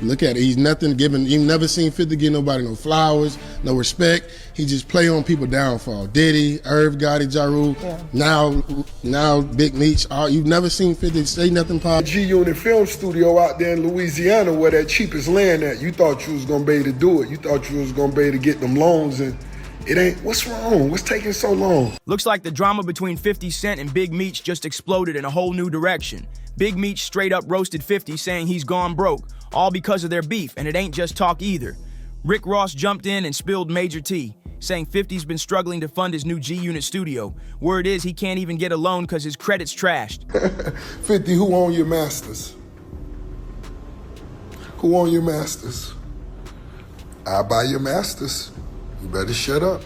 Look at it. He's nothing given. You've never seen 50 give nobody no flowers, no respect. He just play on people downfall. Diddy, Irv, Gotti, Ja Rule. Yeah. Now Big Meech. You've never seen 50 say nothing positive. G-Unit Film Studio out there in Louisiana where that cheapest land at. You thought you was gonna be able to do it. You thought you was gonna be able to get them loans, and it ain't. What's wrong? What's taking so long? Looks like the drama between 50 Cent and Big Meech just exploded in a whole new direction. Big Meech straight up roasted 50, saying he's gone broke, all because of their beef, and it ain't just talk either. Rick Ross jumped in and spilled major tea, saying 50's been struggling to fund his new G-Unit studio. Word is he can't even get a loan because his credit's trashed. 50, who own your masters? Who own your masters? I buy your masters. You better shut up.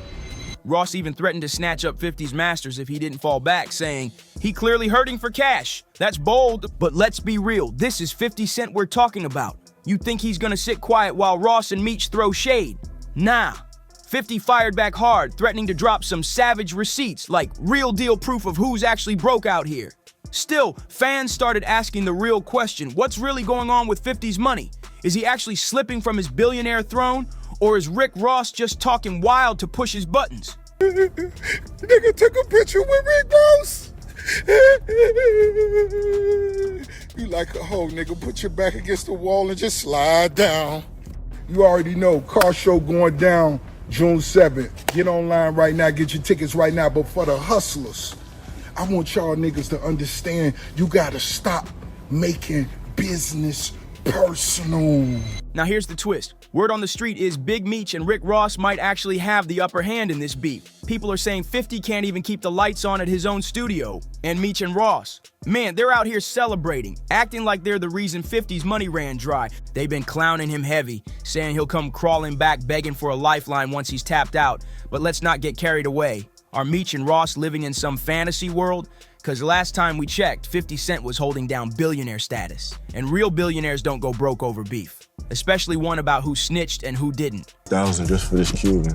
Ross even threatened to snatch up 50's masters if he didn't fall back, saying, he clearly hurting for cash. That's bold, but let's be real. This is 50 Cent we're talking about. You think he's gonna sit quiet while Ross and Meech throw shade? Nah. 50 fired back hard, threatening to drop some savage receipts, like real deal proof of who's actually broke out here. Still, fans started asking the real question, what's really going on with 50's money? Is he actually slipping from his billionaire throne? Or is Rick Ross just talking wild to push his buttons? Nigga took a picture with Rick Ross. You like a hoe, nigga. Put your back against the wall and just slide down. You already know, car show going down June 7th. Get online right now, get your tickets right now. But for the hustlers, I want y'all niggas to understand you gotta stop making business personal. Now here's the twist. Word on the street is Big Meech and Rick Ross might actually have the upper hand in this beef. People are saying 50 can't even keep the lights on at his own studio. And Meech and Ross, man, they're out here celebrating, acting like they're the reason 50's money ran dry. They've been clowning him heavy, saying he'll come crawling back begging for a lifeline once he's tapped out. But let's not get carried away. Are Meech and Ross living in some fantasy world? Because last time we checked, 50 Cent was holding down billionaire status. And real billionaires don't go broke over beef. Especially one about who snitched and who didn't. 1,000 just for this Cuban.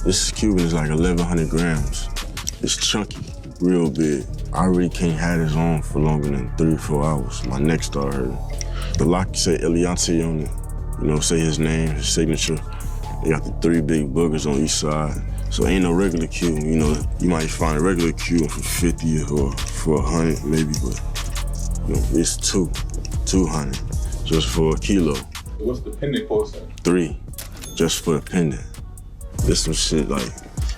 This Cuban is like 1,100 grams. It's chunky, real big. I really can't have this on for longer than 3 or 4 hours. My neck started hurting. The lock say Eliante on it. You know, say his name, his signature. They got the 3 big boogers on each side. So ain't no regular Cuban. You know, you might find a regular Cuban for 50 or for 100 maybe, but you know, it's 200 just for a kilo. What's the pendant cost? 3, just for a pendant. This some shit like,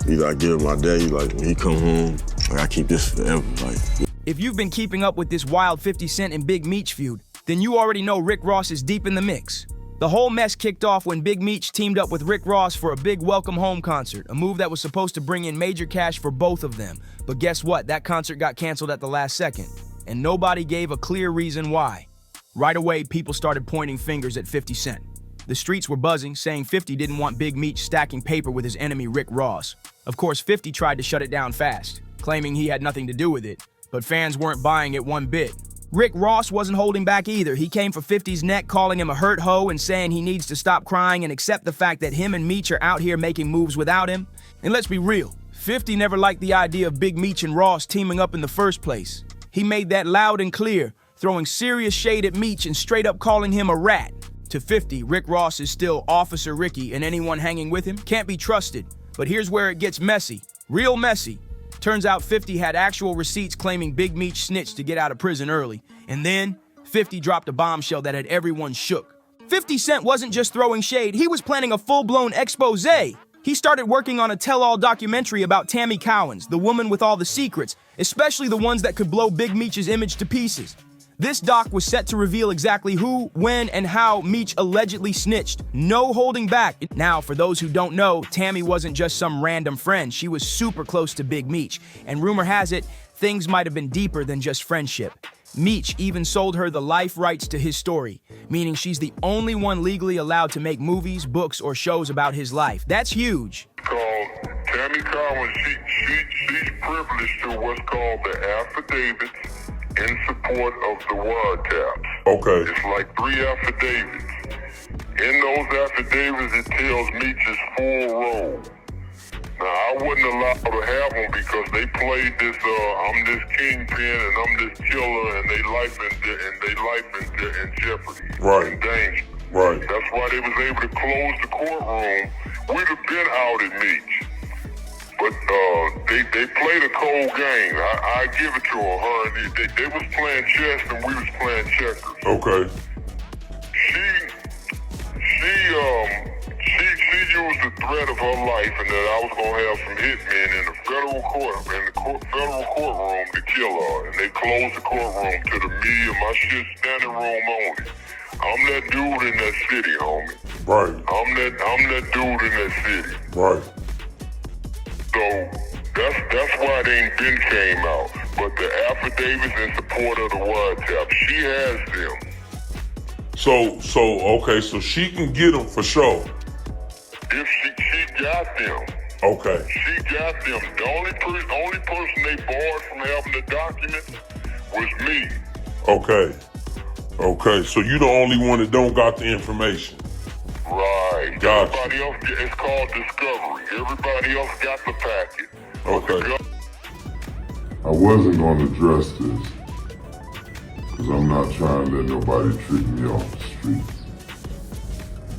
either I give it my daddy, like when he come home, like I keep this forever. Like. If you've been keeping up with this wild 50 Cent and Big Meech feud, then you already know Rick Ross is deep in the mix. The whole mess kicked off when Big Meech teamed up with Rick Ross for a big welcome home concert, a move that was supposed to bring in major cash for both of them. But guess what? That concert got canceled at the last second, and nobody gave a clear reason why. Right away, people started pointing fingers at 50 Cent. The streets were buzzing, saying 50 didn't want Big Meech stacking paper with his enemy Rick Ross. Of course, 50 tried to shut it down fast, claiming he had nothing to do with it, but fans weren't buying it one bit. Rick Ross wasn't holding back either. He came for 50's neck, calling him a hurt hoe and saying he needs to stop crying and accept the fact that him and Meech are out here making moves without him. And let's be real, 50 never liked the idea of Big Meech and Ross teaming up in the first place. He made that loud and clear, throwing serious shade at Meech and straight up calling him a rat. To 50, Rick Ross is still Officer Ricky, and anyone hanging with him can't be trusted. But here's where it gets messy, real messy. Turns out 50 had actual receipts claiming Big Meech snitched to get out of prison early. And then 50 dropped a bombshell that had everyone shook. 50 Cent wasn't just throwing shade, he was planning a full-blown expose. He started working on a tell-all documentary about Tammy Cowans, the woman with all the secrets, especially the ones that could blow Big Meech's image to pieces. This doc was set to reveal exactly who, when, and how Meech allegedly snitched. No holding back. Now, for those who don't know, Tammy wasn't just some random friend. She was super close to Big Meech. And rumor has it, things might have been deeper than just friendship. Meech even sold her the life rights to his story, meaning she's the only one legally allowed to make movies, books, or shows about his life. That's huge. Called Tammy Cowans, she's privileged to what's called the affidavits in support of the wiretaps. Okay. It's like 3 affidavits. In those affidavits, it tells Meech's full role. Now, I wouldn't allow to have them because they played this, I'm this kingpin and I'm this killer, and they life in jeopardy. Right. In danger. Right. That's why they was able to close the courtroom. We'd have been out at Meech. But they played a cold game. I give it to her. They was playing chess and we was playing checkers. Okay. She used the threat of her life and that I was gonna have some hitmen in the federal courtroom to kill her. And they closed the courtroom to me and my shit standing room only. I'm that dude in that city, homie. Right. I'm that dude in that city. Right. So that's why they ain't been came out. But the affidavits in support of the wiretap, she has them. Okay, so she can get them for sure. If she got them. Okay. She got them. The only person they barred from having the documents was me. Okay, so you the only one that don't got the information. Right. Gotcha. Everybody else, it's called discovery. Everybody else got the packet. Okay. I wasn't going to address this because I'm not trying to let nobody trick me off the streets.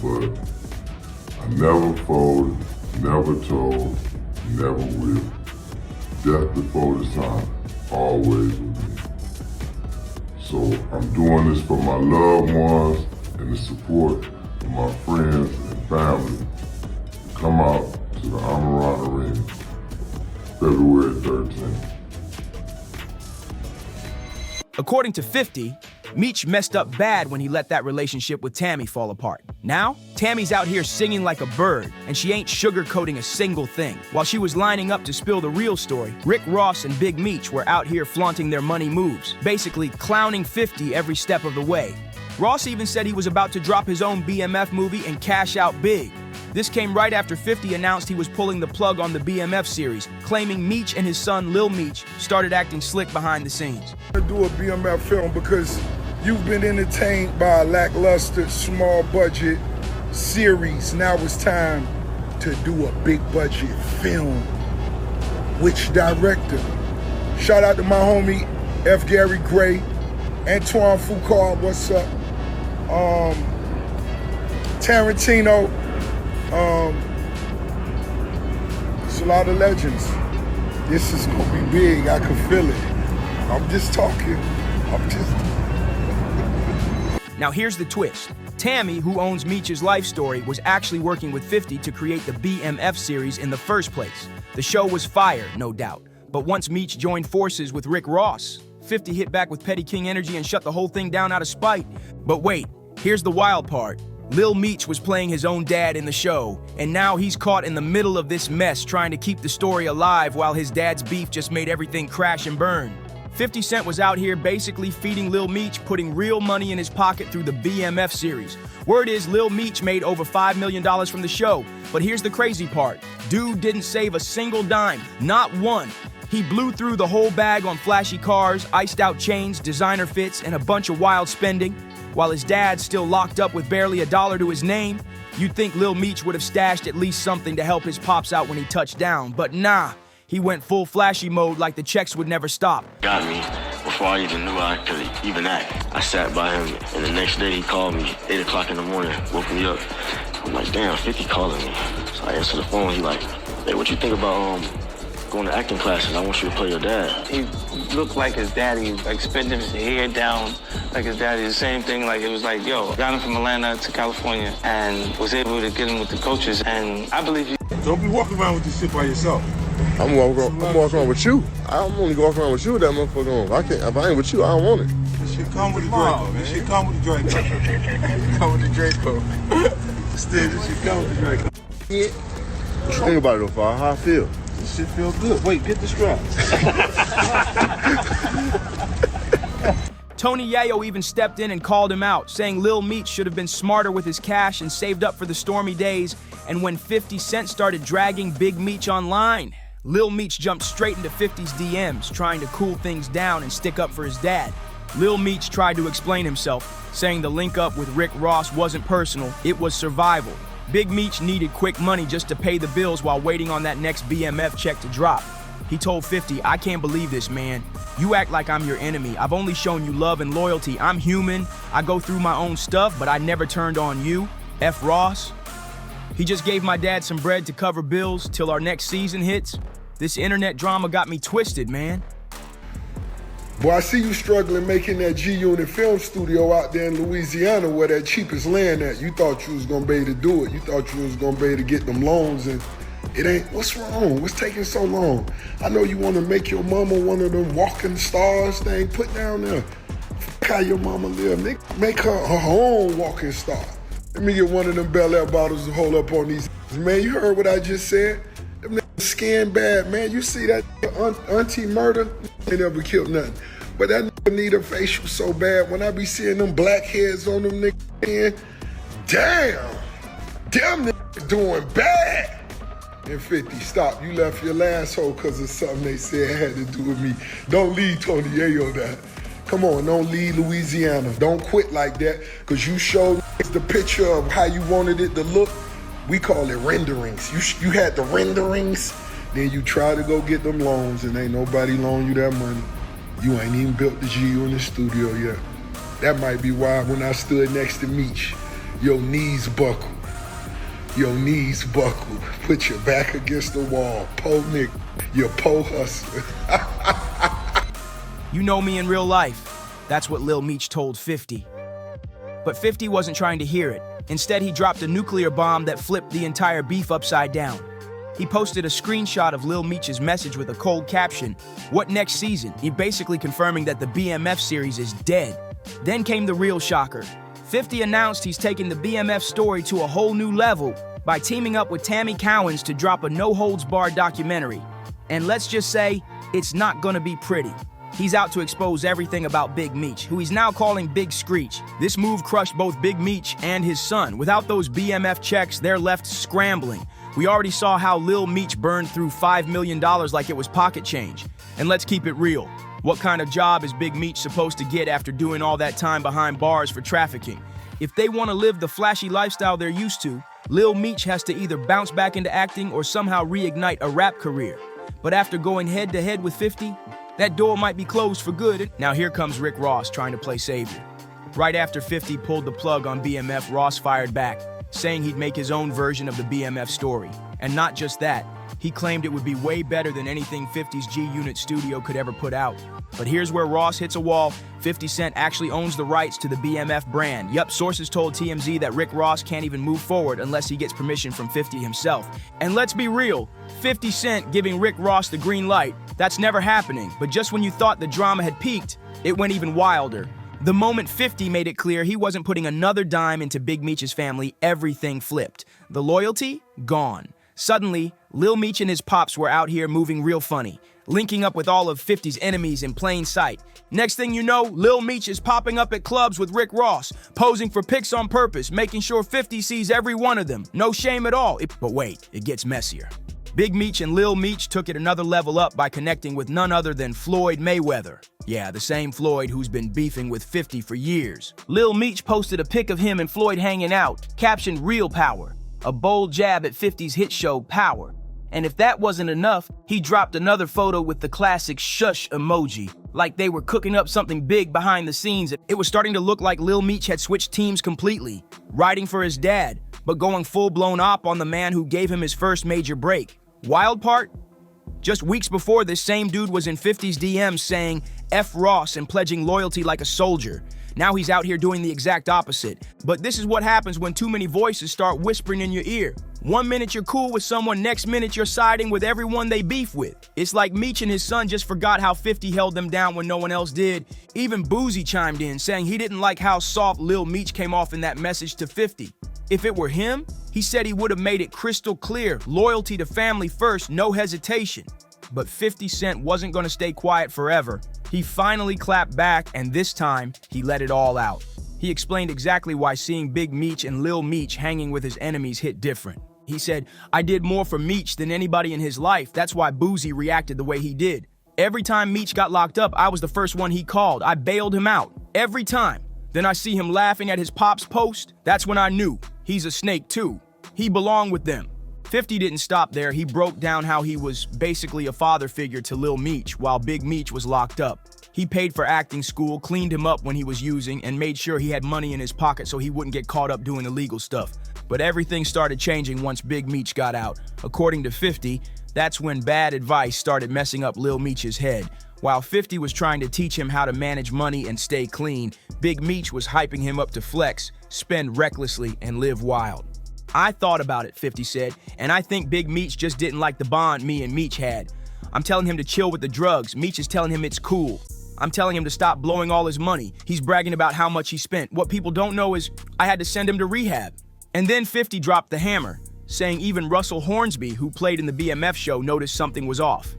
But I never folded, never told, never will. Death before this time, always with me. So I'm doing this for my loved ones and the support of my friends and family. Come out to the Amaran Arena, February 13th. According to 50, Meech messed up bad when he let that relationship with Tammy fall apart. Now, Tammy's out here singing like a bird, and she ain't sugarcoating a single thing. While she was lining up to spill the real story, Rick Ross and Big Meech were out here flaunting their money moves, basically clowning 50 every step of the way. Ross even said he was about to drop his own BMF movie and cash out big. This came right after 50 announced he was pulling the plug on the BMF series, claiming Meech and his son Lil Meech started acting slick behind the scenes. I do a BMF film because you've been entertained by a lackluster, small budget series. Now it's time to do a big budget film. Which director? Shout out to my homie F. Gary Gray, Antoine Foucault, what's up? Tarantino. It's a lot of legends. This is gonna be big, I can feel it. I'm just talking. Now here's the twist. Tammy, who owns Meech's life story, was actually working with 50 to create the BMF series in the first place. The show was fire, no doubt. But once Meech joined forces with Rick Ross, 50 hit back with Petty King energy and shut the whole thing down out of spite. But wait, here's the wild part. Lil Meech was playing his own dad in the show, and now he's caught in the middle of this mess trying to keep the story alive while his dad's beef just made everything crash and burn. 50 Cent was out here basically feeding Lil Meech, putting real money in his pocket through the BMF series. Word is Lil Meech made over $5 million from the show, but here's the crazy part. Dude didn't save a single dime, not one. He blew through the whole bag on flashy cars, iced out chains, designer fits, and a bunch of wild spending. While his dad's still locked up with barely $1 to his name, you'd think Lil Meech would have stashed at least something to help his pops out when he touched down, but nah. He went full flashy mode like the checks would never stop. Got me before I even knew I could even act. I sat by him, and the next day he called me, 8 o'clock in the morning, woke me up. I'm like, damn, 50 calling me. So I answer the phone, he like, hey, what you think about going to acting classes? I want you to play your dad. He looked like his daddy, like spitting his hair down like his daddy. The same thing, like it was like, yo, got him from Atlanta to California and was able to get him with the coaches. And I believe you. Don't be walking around with this shit by yourself. I'm walking around with you. I'm only walking around with you with that motherfucker on. If I ain't with you, I don't want it. This shit come with the Draco, man. This shit come with the Draco. Come with the Draco. Still, this shit come with the Draco. Yeah. Think about it though, Fire. How I feel. This shit feel good. Wait, get the strap. Tony Yayo even stepped in and called him out, saying Lil Meech should have been smarter with his cash and saved up for the stormy days. And when 50 Cent started dragging Big Meech online, Lil Meech jumped straight into 50's DMs, trying to cool things down and stick up for his dad. Lil Meech tried to explain himself, saying the link up with Rick Ross wasn't personal, it was survival. Big Meech needed quick money just to pay the bills while waiting on that next BMF check to drop. He told 50, "I can't believe this, man. You act like I'm your enemy. I've only shown you love and loyalty. I'm human. I go through my own stuff, but I never turned on you. F. Ross." He just gave my dad some bread to cover bills till our next season hits. This internet drama got me twisted, man. Boy, I see you struggling making that G-Unit film studio out there in Louisiana where that cheapest land at. You thought you was gonna be able to do it. You thought you was gonna be able to get them loans, and it ain't. What's wrong? What's taking so long? I know you wanna make your mama one of them walking stars thing. Put down there. How your mama live. Make her own walking star. Let me get one of them Bel Air bottles to hold up on these. Man, you heard what I just said? Them skin bad, man. You see that auntie murder? They never killed nothing. But that nigga need a facial so bad. When I be seeing them blackheads on them niggas, damn niggas doing bad. And 50, stop. You left your last hole because of something they said had to do with me. Don't leave Tony Yayo that. Come on, don't leave Louisiana. Don't quit like that, because you showed the picture of how you wanted it to look. We call it renderings. You had the renderings, then you try to go get them loans, and ain't nobody loan you that money. You ain't even built the G-Unit studio yet. That might be why when I stood next to Meech, your knees buckled. Your knees buckled. Put your back against the wall. Po nigga, you po hustler. You know me in real life. That's what Lil Meech told 50. But 50 wasn't trying to hear it. Instead, he dropped a nuclear bomb that flipped the entire beef upside down. He posted a screenshot of Lil Meech's message with a cold caption, "What next season?" He basically confirming that the BMF series is dead. Then came the real shocker. 50 announced he's taking the BMF story to a whole new level by teaming up with Tammy Cowans to drop a no-holds-barred documentary. And let's just say, it's not gonna be pretty. He's out to expose everything about Big Meech, who he's now calling Big Screech. This move crushed both Big Meech and his son. Without those BMF checks, they're left scrambling. We already saw how Lil Meech burned through $5 million like it was pocket change. And let's keep it real. What kind of job is Big Meech supposed to get after doing all that time behind bars for trafficking? If they want to live the flashy lifestyle they're used to, Lil Meech has to either bounce back into acting or somehow reignite a rap career. But after going head-to-head with 50, that door might be closed for good. Now here comes Rick Ross trying to play savior. Right after 50 pulled the plug on BMF, Ross fired back, saying he'd make his own version of the BMF story. And not just that, he claimed it would be way better than anything 50's G-Unit studio could ever put out. But here's where Ross hits a wall. 50 Cent actually owns the rights to the BMF brand. Yup, sources told TMZ that Rick Ross can't even move forward unless he gets permission from 50 himself. And let's be real, 50 Cent giving Rick Ross the green light, that's never happening. But just when you thought the drama had peaked, it went even wilder. The moment 50 made it clear he wasn't putting another dime into Big Meech's family, everything flipped. The loyalty? Gone. Suddenly, Lil Meech and his pops were out here moving real funny, linking up with all of 50's enemies in plain sight. Next thing you know, Lil Meech is popping up at clubs with Rick Ross, posing for pics on purpose, making sure 50 sees every one of them. No shame at all. But wait, it gets messier. Big Meech and Lil Meech took it another level up by connecting with none other than Floyd Mayweather. Yeah, the same Floyd who's been beefing with 50 for years. Lil Meech posted a pic of him and Floyd hanging out, captioned "Real Power," a bold jab at 50's hit show Power. And if that wasn't enough, he dropped another photo with the classic shush emoji, like they were cooking up something big behind the scenes. It was starting to look like Lil Meech had switched teams completely, riding for his dad, but going full-blown op on the man who gave him his first major break. Wild part? Just weeks before, this same dude was in 50's DMs saying F Ross and pledging loyalty like a soldier. Now he's out here doing the exact opposite. But this is what happens when too many voices start whispering in your ear. One minute you're cool with someone, next minute you're siding with everyone they beef with. It's like Meech and his son just forgot how 50 held them down when no one else did. Even Boozy chimed in, saying he didn't like how soft Lil Meech came off in that message to 50. If it were him, he said he would have made it crystal clear, loyalty to family first, no hesitation. But 50 Cent wasn't gonna stay quiet forever. He finally clapped back, and this time, he let it all out. He explained exactly why seeing Big Meech and Lil Meech hanging with his enemies hit different. He said, "I did more for Meech than anybody in his life. That's why Boozy reacted the way he did. Every time Meech got locked up, I was the first one he called. I bailed him out. Every time. Then I see him laughing at his pop's post. That's when I knew. He's a snake too. He belonged with them." 50 didn't stop there. He broke down how he was basically a father figure to Lil Meech while Big Meech was locked up. He paid for acting school, cleaned him up when he was using, and made sure he had money in his pocket so he wouldn't get caught up doing illegal stuff. But everything started changing once Big Meech got out. According to 50, that's when bad advice started messing up Lil Meech's head. While 50 was trying to teach him how to manage money and stay clean, Big Meech was hyping him up to flex, spend recklessly, and live wild. I thought about it, 50 said, and I think Big Meech just didn't like the bond me and Meech had. I'm telling him to chill with the drugs. Meech is telling him it's cool. I'm telling him to stop blowing all his money. He's bragging about how much he spent. What people don't know is I had to send him to rehab. And then 50 dropped the hammer, saying even Russell Hornsby, who played in the BMF show, noticed something was off.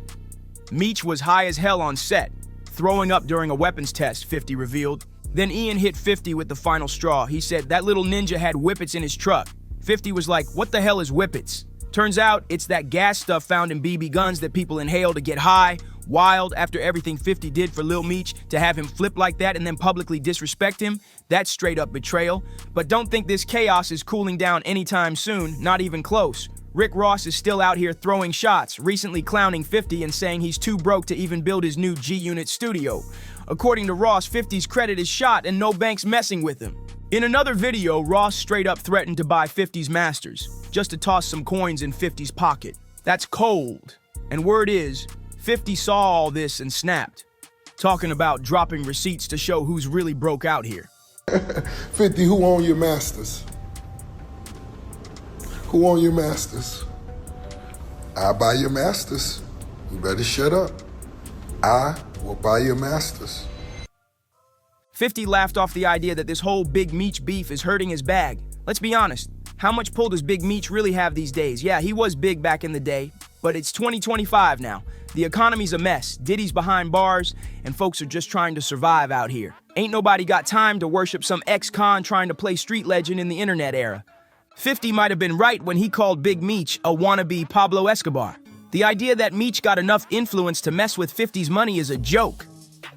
Meech was high as hell on set, throwing up during a weapons test, 50 revealed. Then Ian hit 50 with the final straw. He said that little ninja had whippets in his truck. 50 was like, what the hell is whippets? Turns out it's that gas stuff found in BB guns that people inhale to get high, wild. After everything 50 did for Lil Meech, to have him flip like that and then publicly disrespect him, that's straight up betrayal. But don't think this chaos is cooling down anytime soon, not even close. Rick Ross is still out here throwing shots, recently clowning 50 and saying he's too broke to even build his new G-Unit studio. According to Ross, 50's credit is shot and no bank's messing with him. In another video, Ross straight up threatened to buy 50's masters, just to toss some coins in 50's pocket. That's cold. And word is, 50 saw all this and snapped, talking about dropping receipts to show who's really broke out here. 50, who own your masters? Who own your masters? I buy your masters. You better shut up. I will buy your masters. 50 laughed off the idea that this whole Big Meech beef is hurting his bag. Let's be honest, how much pull does Big Meech really have these days? Yeah, he was big back in the day, but it's 2025 now. The economy's a mess, Diddy's behind bars, and folks are just trying to survive out here. Ain't nobody got time to worship some ex-con trying to play street legend in the internet era. 50 might have been right when he called Big Meech a wannabe Pablo Escobar. The idea that Meech got enough influence to mess with 50's money is a joke.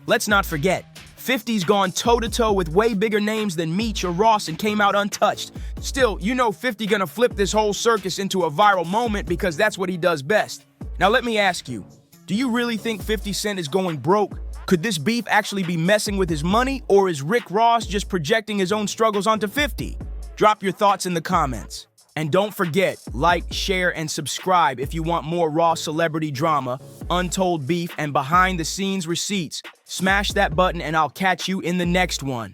Let's not forget, 50's gone toe-to-toe with way bigger names than Meech or Ross and came out untouched. Still, you know 50 gonna flip this whole circus into a viral moment because that's what he does best. Now let me ask you, do you really think 50 Cent is going broke? Could this beef actually be messing with his money, or is Rick Ross just projecting his own struggles onto 50? Drop your thoughts in the comments. And don't forget, like, share, and subscribe if you want more raw celebrity drama, untold beef, and behind-the-scenes receipts. Smash that button and I'll catch you in the next one.